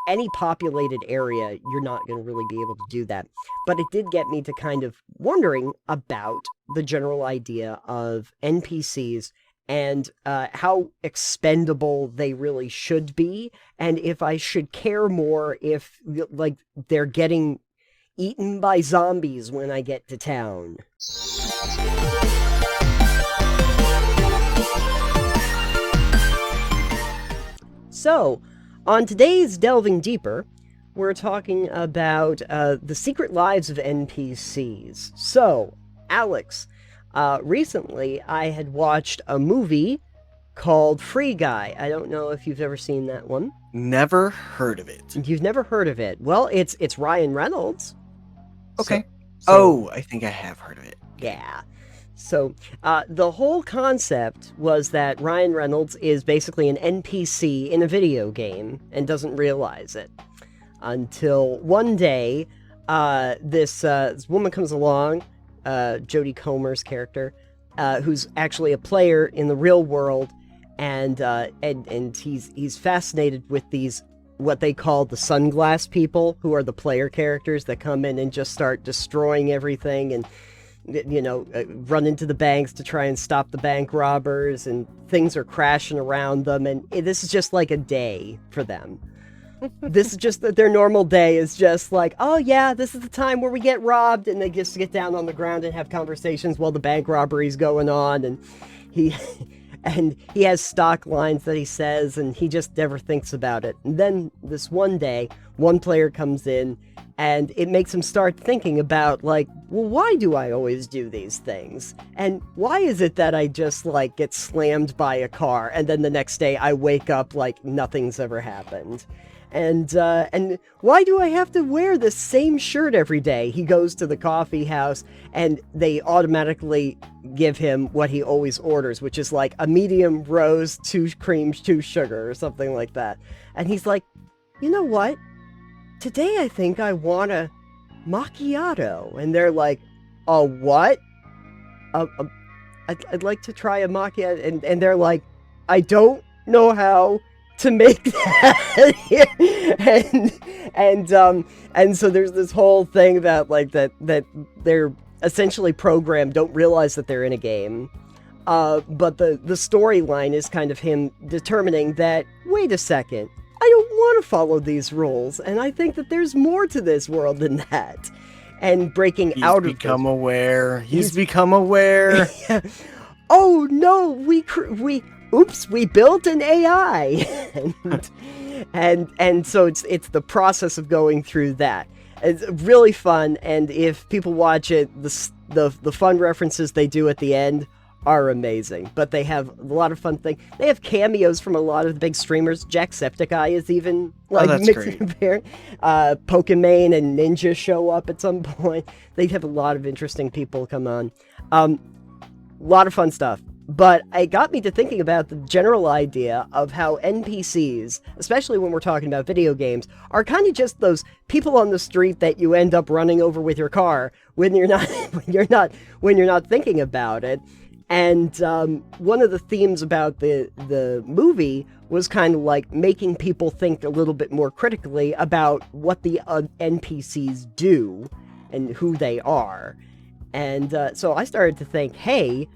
any populated area, you're not going to really be able to do that. But it did get me to kind of wondering about the general idea of NPCs and how expendable they really should be, and if I should care more if, like, they're getting eaten by zombies when I get to town. So, on today's Delving Deeper, we're talking about the secret lives of NPCs. So, Alex, recently I had watched a movie called Free Guy. I don't know if you've ever seen that one. Never heard of it. You've never heard of it. Well, it's Ryan Reynolds. Okay. So, I think I have heard of it. Yeah. So, the whole concept was that Ryan Reynolds is basically an NPC in a video game and doesn't realize it. Until one day, this woman comes along, Jodie Comer's character, who's actually a player in the real world, and he's fascinated with these, what they call the sunglass people, who are the player characters that come in and just start destroying everything and, run into the banks to try and stop the bank robbers, and things are crashing around them, and this is just like a day for them. This is just that their normal day is just like, oh yeah, this is the time where we get robbed, and they just get down on the ground and have conversations while the bank robbery's going on, and he has stock lines that he says, and he just never thinks about it. And then this one day, one player comes in, and it makes him start thinking about, like, well, why do I always do these things? And why is it that I just, like, get slammed by a car, and then the next day I wake up like nothing's ever happened? And why do I have to wear the same shirt every day? He goes to the coffee house, and they automatically give him what he always orders, which is like a medium roast, 2 creams, 2 sugar, or something like that. And he's like, you know what? Today I think I want a macchiato. And they're like, a what? I'd like to try a macchiato. And they're like, I don't know how to make that. and so there's this whole thing that, like, that they're essentially programmed, don't realize that they're in a game. But the storyline is kind of him determining that, wait a second, I don't want to follow these rules, and I think that there's more to this world than that. And breaking out of He's become aware. Yeah. Oh no, we built an AI. and so it's the process of going through that. It's really fun, and if people watch it, the fun references they do at the end are amazing. But they have a lot of fun things. They have cameos from a lot of the big streamers. Jacksepticeye is even mixing appearance. Pokimane and Ninja show up at some point. They have a lot of interesting people come on. A lot of fun stuff. But it got me to thinking about the general idea of how NPCs, especially when we're talking about video games, are kind of just those people on the street that you end up running over with your car when you're not thinking about it. And one of the themes about the movie was kind of like making people think a little bit more critically about what the NPCs do and who they are. And so I started to think, hey,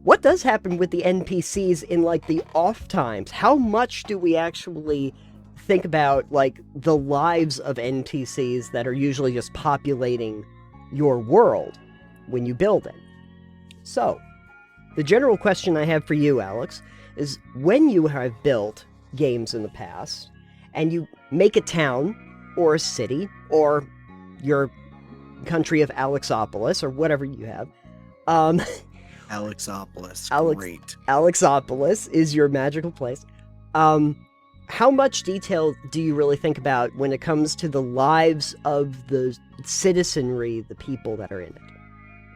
what does happen with the NPCs in, like, the off times? How much do we actually think about, like, the lives of NPCs that are usually just populating your world when you build it? So, the general question I have for you, Alex, is when you have built games in the past, and you make a town, or a city, or your country of Alexopolis, or whatever you have, Alexopolis, great. Alexopolis is your magical place. How much detail do you really think about when it comes to the lives of the citizenry, the people that are in it?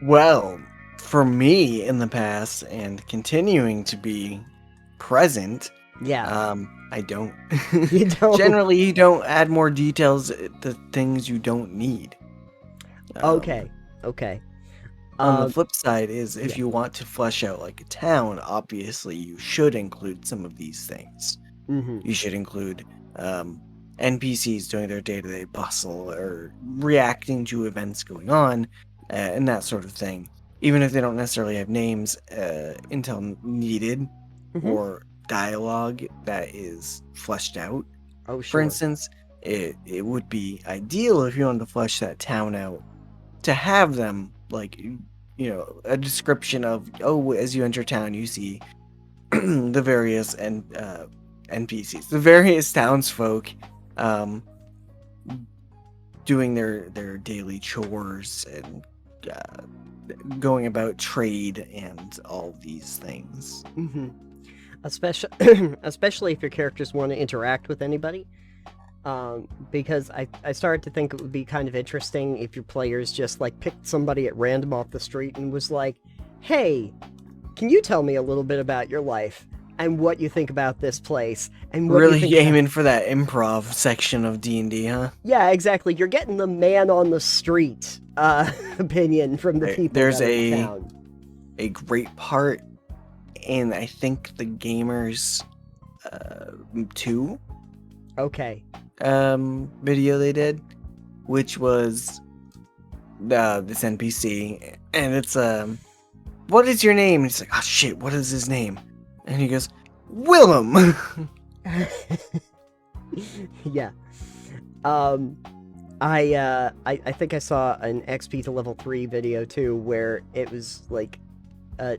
Well, for me in the past, and continuing to be present, I don't. You don't? Generally, you don't add more details to things you don't need. Okay. On the flip side is, if you want to flesh out like a town, obviously you should include some of these things. Mm-hmm. You should include NPCs doing their day-to-day bustle or reacting to events going on, and that sort of thing. Even if they don't necessarily have names until needed, or dialogue that is fleshed out. Oh, For sure. instance, it would be ideal if you wanted to flesh that town out to have them, like, a description of, as you enter town, you see the various NPCs, the various townsfolk, doing their daily chores and going about trade and all these things. Especially if your characters want to interact with anybody. Because I started to think it would be kind of interesting if your players just like picked somebody at random off the street and was like, "Hey, can you tell me a little bit about your life and what you think about this place and what really you think aiming for that improv section of D&D, huh? Yeah, exactly. You're getting the man on the street opinion from the people. There's that are in town. A great part in, I think, the Gamers 2 video they did, which was this NPC, and it's what is your name? And he's like, oh shit, what is his name? And he goes, Willem. Yeah. I think I saw an XP to level 3 video too, where it was like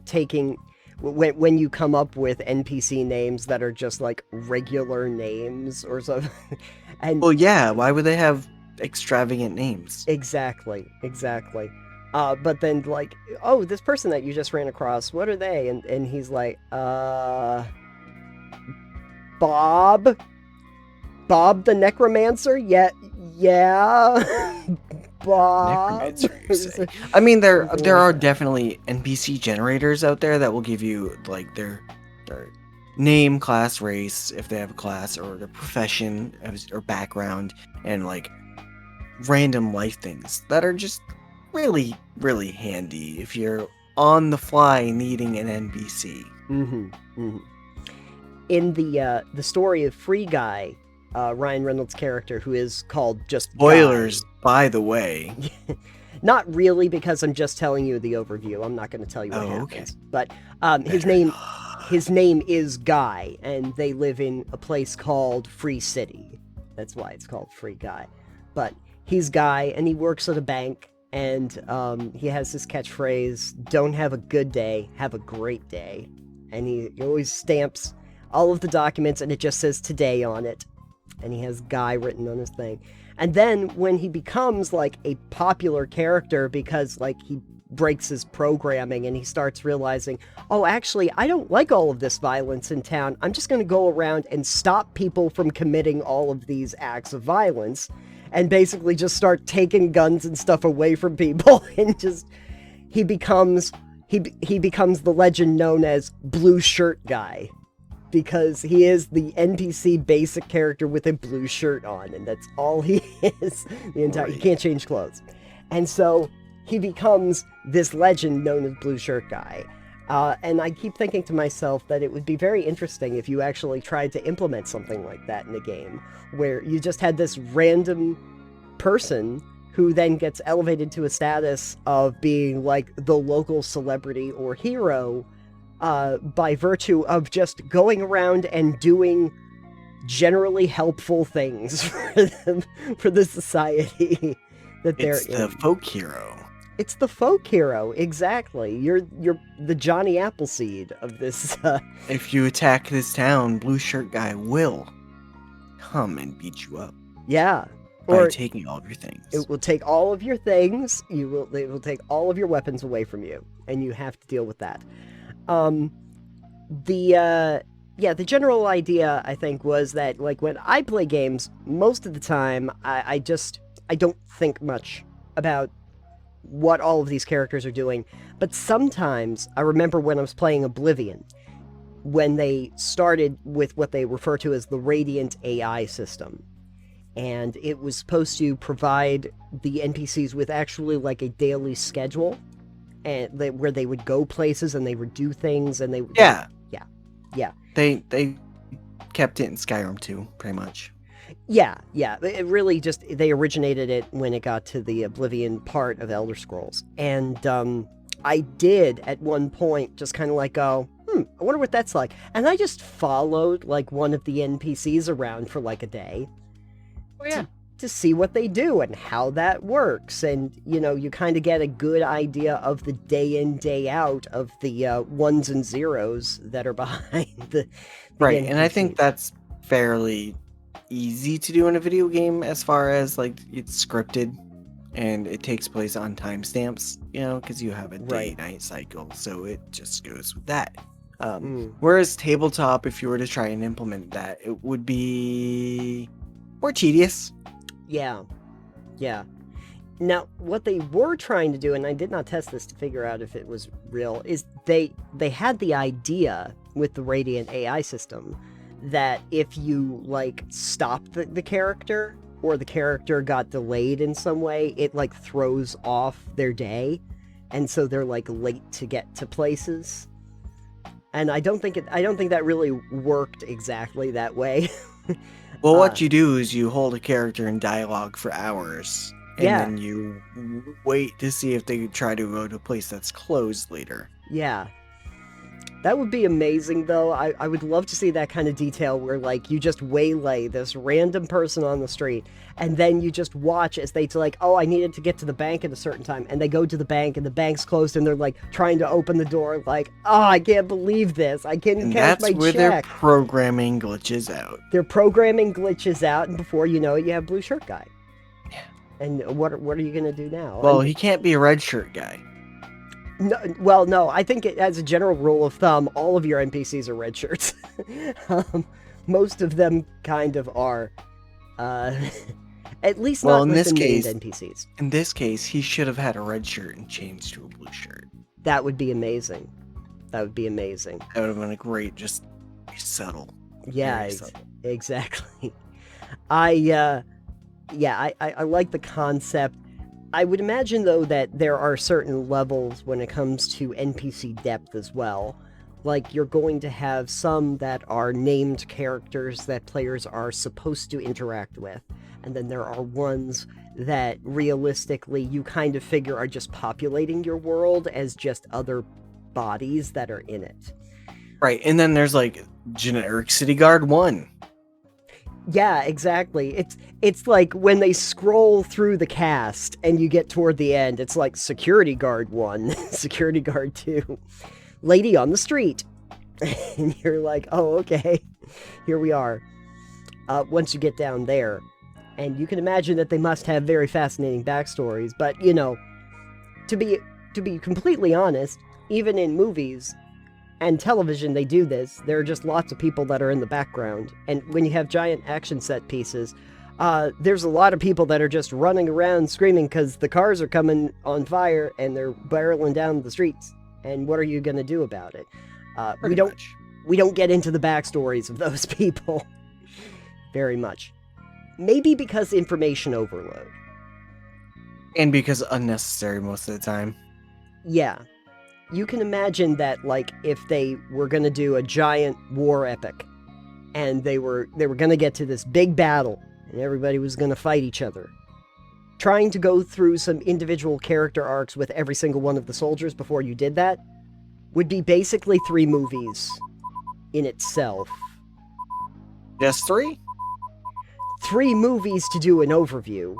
taking when you come up with NPC names that are just like regular names or something. And well, yeah, why would they have extravagant names? Exactly. But then like, oh, this person that you just ran across, what are they? And he's like, Bob the Necromancer? Yeah. Bob. Necromancer, you say. I mean, there are definitely NPC generators out there that will give you like their name, class, race, if they have a class, or their profession or background, and like random life things that are just really, really handy if you're on the fly needing an NPC. In the story of Free Guy, Ryan Reynolds' character, who is called just Spoilers, Guy. By the way. Not really, because I'm just telling you the overview. I'm not going to tell you what happens. Okay. But his name is Guy, and they live in a place called Free City. That's why it's called Free Guy. But he's Guy, and he works at a bank, and he has this catchphrase, "Don't have a good day, have a great day." And he always stamps all of the documents, and it just says today on it. And he has Guy written on his thing. And then when he becomes like a popular character because like he breaks his programming and he starts realizing, oh, actually, I don't like all of this violence in town. I'm just going to go around and stop people from committing all of these acts of violence and basically just start taking guns and stuff away from people. And just he becomes the legend known as Blue Shirt Guy. Because he is the NPC basic character with a blue shirt on, and that's all he is. He can't change clothes. And so he becomes this legend known as Blue Shirt Guy. And I keep thinking to myself that it would be very interesting if you actually tried to implement something like that in a game, where you just had this random person who then gets elevated to a status of being like the local celebrity or hero, by virtue of just going around and doing generally helpful things for the society that they're in. It's the folk hero. It's the folk hero, exactly. You're the Johnny Appleseed of this. If you attack this town, Blue Shirt Guy will come and beat you up. Yeah. By taking all of your things. It will take all of your things. It will take all of your weapons away from you, and you have to deal with that. The general idea, I think, was that, like, when I play games, most of the time, I don't think much about what all of these characters are doing, but sometimes, I remember when I was playing Oblivion, when they started with what they refer to as the Radiant AI system, and it was supposed to provide the NPCs with actually, like, a daily schedule, and where they would go places and they would do things and they would... Yeah. Yeah. They kept it in Skyrim too, pretty much. Yeah, yeah. It really just they originated it when it got to the Oblivion part of Elder Scrolls, and I did at one point just kind of like go, I wonder what that's like, and I just followed like one of the NPCs around for like a day Oh yeah. to see what they do and how that works, and you kind of get a good idea of the day in day out of the ones and zeros that are behind the Right, and I think NPCs. that's fairly easy to do in a video game as far as like it's scripted and it takes place on timestamps, because you have a Right. day-night cycle, so it just goes with that. Mm. Whereas tabletop, if you were to try and implement that, it would be more tedious. Yeah. Yeah. Now, what they were trying to do, and I did not test this to figure out if it was real, is they had the idea with the Radiant AI system that if you like stopped the character or the character got delayed in some way, it like throws off their day, and so they're like late to get to places. And I don't think that really worked exactly that way. Well, what you do is you hold a character in dialogue for hours, and Yeah. then you wait to see if they try to go to a place that's closed later. Yeah. That would be amazing, though. I would love to see that kind of detail where, like, you just waylay this random person on the street, and then you just watch as they, like, oh, I needed to get to the bank at a certain time, and they go to the bank, and the bank's closed, and they're, like, trying to open the door, like, oh, I can't believe this. I can't And cash that's my where their check. programming glitches out. Their programming glitches out, and before you know it, you have Blue Shirt Guy. Yeah. And what are you going to do now? Well, he can't be a red shirt guy. No, well, no. I think as a general rule of thumb, all of your NPCs are red shirts. Most of them kind of are. At least Well, not in with this the named case- NPCs. In this case, he should have had a red shirt and changed to a blue shirt. That would be amazing. That would be amazing. That would have been a great, just subtle. Yeah, Very subtle. exactly. I like the concept. I would imagine, though, that there are certain levels when it comes to NPC depth as well. Like, you're going to have some that are named characters that players are supposed to interact with. And then there are ones that, realistically, you kind of figure are just populating your world as just other bodies that are in it. Right, and then there's, like, generic City Guard 1. Yeah, exactly. It's like when they scroll through the cast and you get toward the end, it's like Security Guard 1, Security Guard 2, Lady on the Street. And you're like, oh, okay, here we are. Once you get down there. And you can imagine that they must have very fascinating backstories, but, to be completely honest, even in movies and television they do this. There are just lots of people that are in the background. And when you have giant action set pieces, there's a lot of people that are just running around screaming because the cars are coming on fire and they're barreling down the streets. And what are you going to do about it? We don't get into the backstories of those people very much. Maybe because information overload. And because unnecessary most of the time. Yeah. You can imagine that, like, if they were going to do a giant war epic and they were going to get to this big battle and everybody was going to fight each other, trying to go through some individual character arcs with every single one of the soldiers before you did that would be basically 3 movies in itself. Just 3? 3 movies to do an overview.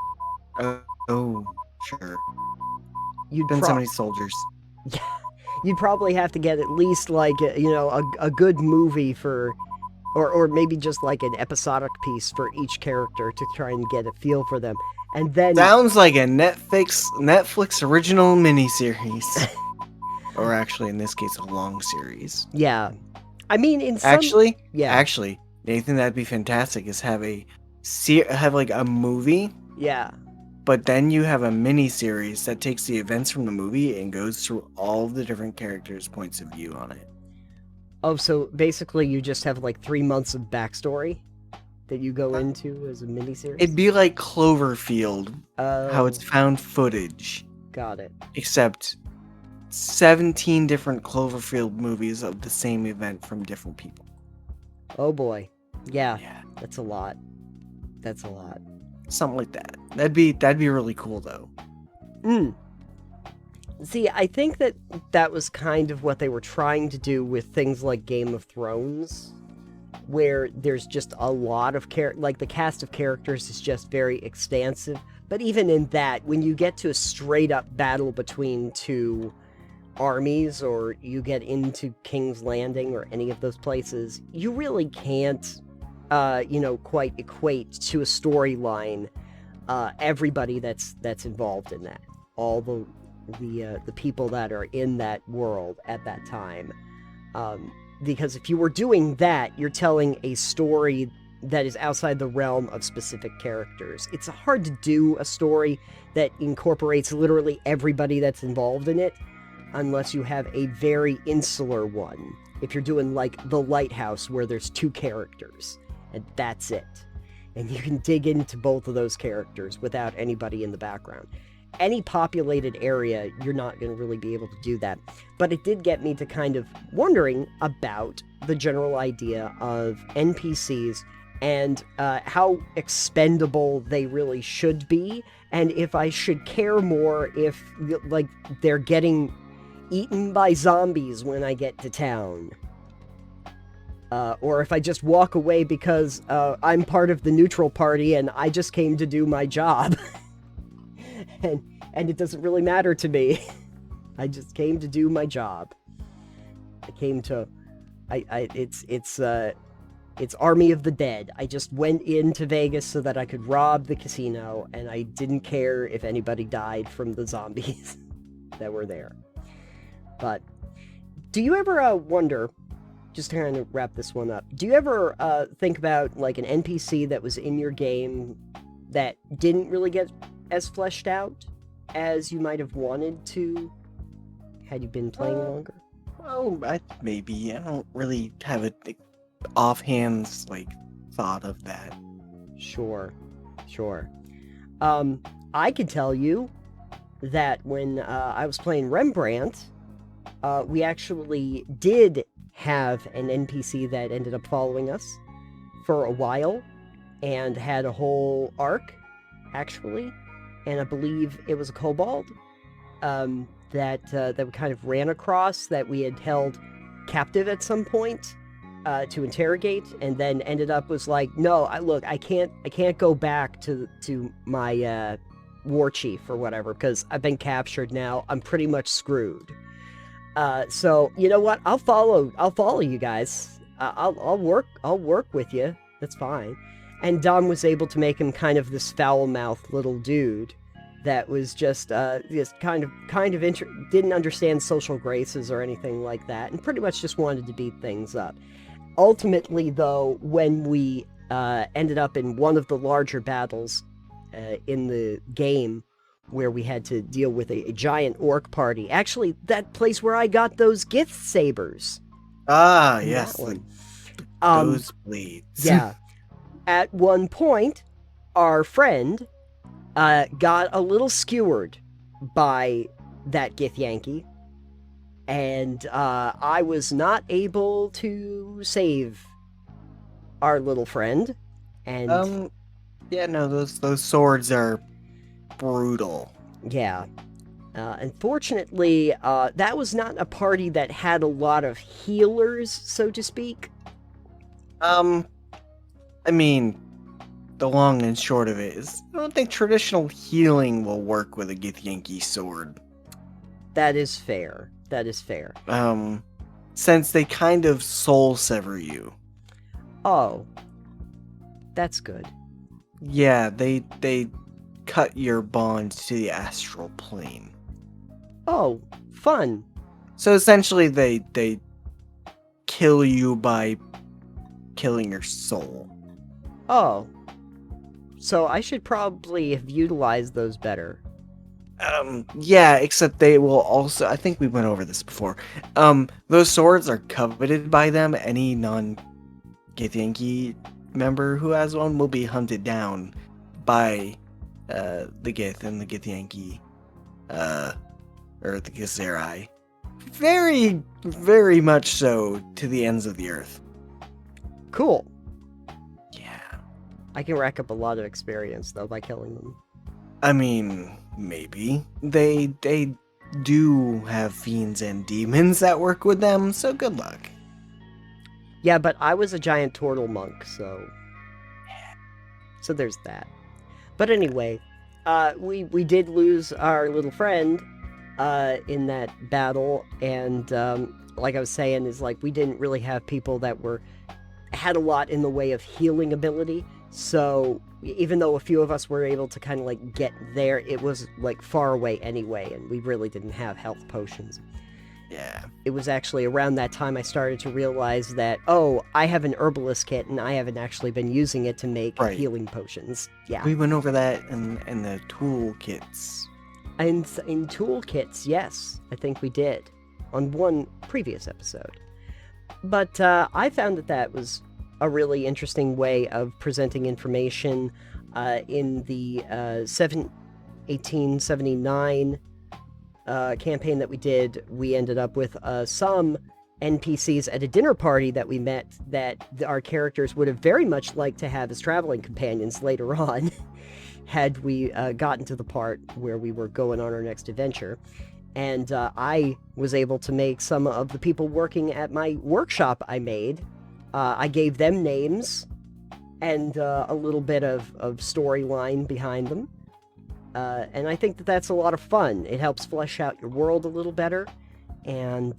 Oh, sure. You'd Been so many soldiers. You'd probably have to get at least, like, a good movie for, or maybe just like an episodic piece for each character to try and get a feel for them. And then... Sounds like a Netflix original miniseries. Or actually, in this case, a long series. Yeah. I mean, in some... Actually, Yeah. Nathan, that'd be fantastic, is have like a movie, Yeah. but then you have a mini series that takes the events from the movie and goes through all the different characters' points of view on it. Oh, so basically you just have like 3 months of backstory that you go into as a miniseries? It'd be like Cloverfield, how it's Oh, found footage, got it. except 17 different Cloverfield movies of the same event from different people. Oh boy. Yeah, Yeah. that's a lot. That's a lot. Something like that. That'd be really cool though. See, I think that was kind of what they were trying to do with things like Game of Thrones, where there's just a lot of like the cast of characters is just very expansive. But even in that, when you get to a straight up battle between two armies, or you get into King's Landing or any of those places, you really can't, quite equate to a storyline everybody that's involved in that, all the people that are in that world at that time. Because if you were doing that, you're telling a story that is outside the realm of specific characters. It's hard to do a story that incorporates literally everybody that's involved in it, unless you have a very insular one. If you're doing like The Lighthouse, where there's 2 characters, and that's it. And you can dig into both of those characters without anybody in the background. Any populated area, you're not going to really be able to do that. But it did get me to kind of wondering about the general idea of NPCs and how expendable they really should be, and if I should care more if, like, they're getting eaten by zombies when I get to town. Or if I just walk away because I'm part of the neutral party and I just came to do my job. and it doesn't really matter to me. I just came to do my job. I came to... It's Army of the Dead. I just went into Vegas so that I could rob the casino, and I didn't care if anybody died from the zombies that were there. But do you ever wonder, just to kind of wrap this one up, do you ever think about like an NPC that was in your game that didn't really get as fleshed out as you might have wanted to had you been playing longer? Well, maybe. I don't really have a offhand thought of that. Sure. I can tell you that when I was playing Rembrandt, we actually did have an NPC that ended up following us for a while and had a whole arc, actually. And I believe it was a kobold that we kind of ran across, that we had held captive at some point to interrogate, and then ended up was like, no, I can't go back to my war chief or whatever, because I've been captured now. I'm pretty much screwed. So you know what? I'll follow you guys. I'll work with you. That's fine. And Dom was able to make him kind of this foul-mouthed little dude that was just kind of didn't understand social graces or anything like that, and pretty much just wanted to beat things up. Ultimately, though, when we ended up in one of the larger battles in the game, where we had to deal with a giant orc party, actually, that place where I got those gift sabers. Ah, yes, those blades. Yeah. At one point, our friend got a little skewered by that Githyanki, and I was not able to save our little friend. And yeah, no, those swords are brutal. Yeah. Unfortunately, that was not a party that had a lot of healers, so to speak. I mean, the long and short of it is, I don't think traditional healing will work with a Githyanki sword. That is fair. Since they kind of soul sever you. Oh. That's good. Yeah, they cut your bond to the astral plane. Oh, fun. So essentially they kill you by killing your soul. Oh. So I should probably have utilized those better. Yeah, except they will also, I think we went over this before, those swords are coveted by them. Any non-Githyanki member who has one will be hunted down by the Gith and the Githyanki, or the Githzerai. Very, very much so, to the ends of the earth. Cool. Yeah. I can rack up a lot of experience, though, by killing them. I mean, maybe. They do have fiends and demons that work with them, so good luck. Yeah, but I was a giant turtle monk, so there's that. But anyway, we did lose our little friend in that battle, and like I was saying, is like we didn't really have people that had a lot in the way of healing ability. So even though a few of us were able to kind of like get there, it was like far away anyway, and we really didn't have health potions. Yeah. It was actually around that time I started to realize that, oh, I have an herbalist kit and I haven't actually been using it to make healing potions. Yeah. We went over that in the toolkits. And in toolkits, yes, I think we did on one previous episode. But I found that was a really interesting way of presenting information in the 1879 campaign that we did. We ended up with some NPCs at a dinner party that we met that our characters would have very much liked to have as traveling companions later on had we gotten to the part where we were going on our next adventure. And I was able to make some of the people working at my workshop I made. I gave them names and a little bit of storyline behind them. And I think that's a lot of fun. It helps flesh out your world a little better. And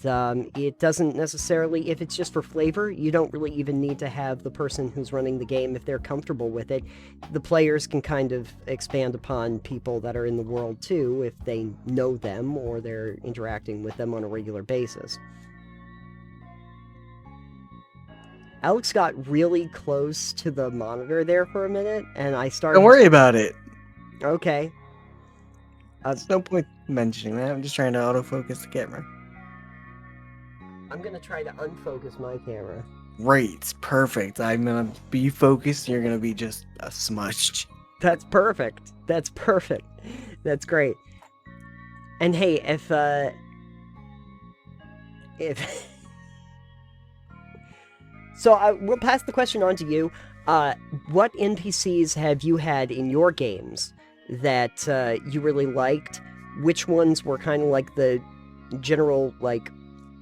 it doesn't necessarily, if it's just for flavor, you don't really even need to have the person who's running the game, if they're comfortable with it. The players can kind of expand upon people that are in the world too, if they know them or they're interacting with them on a regular basis. Alex got really close to the monitor there for a minute, and I started... Don't worry about it. Okay. There's no point mentioning that. I'm just trying to autofocus the camera. I'm gonna try to unfocus my camera. Great. Perfect. I'm gonna be focused. You're gonna be just smudged. That's perfect. That's perfect. That's great. And hey, if so, we'll pass the question on to you. What NPCs have you had in your games that you really liked? Which ones were kind of like the general, like,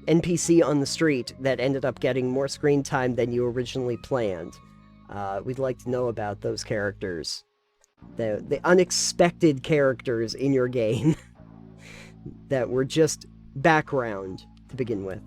NPC on the street that ended up getting more screen time than you originally planned? We'd like to know about those characters. The unexpected characters in your game that were just background to begin with.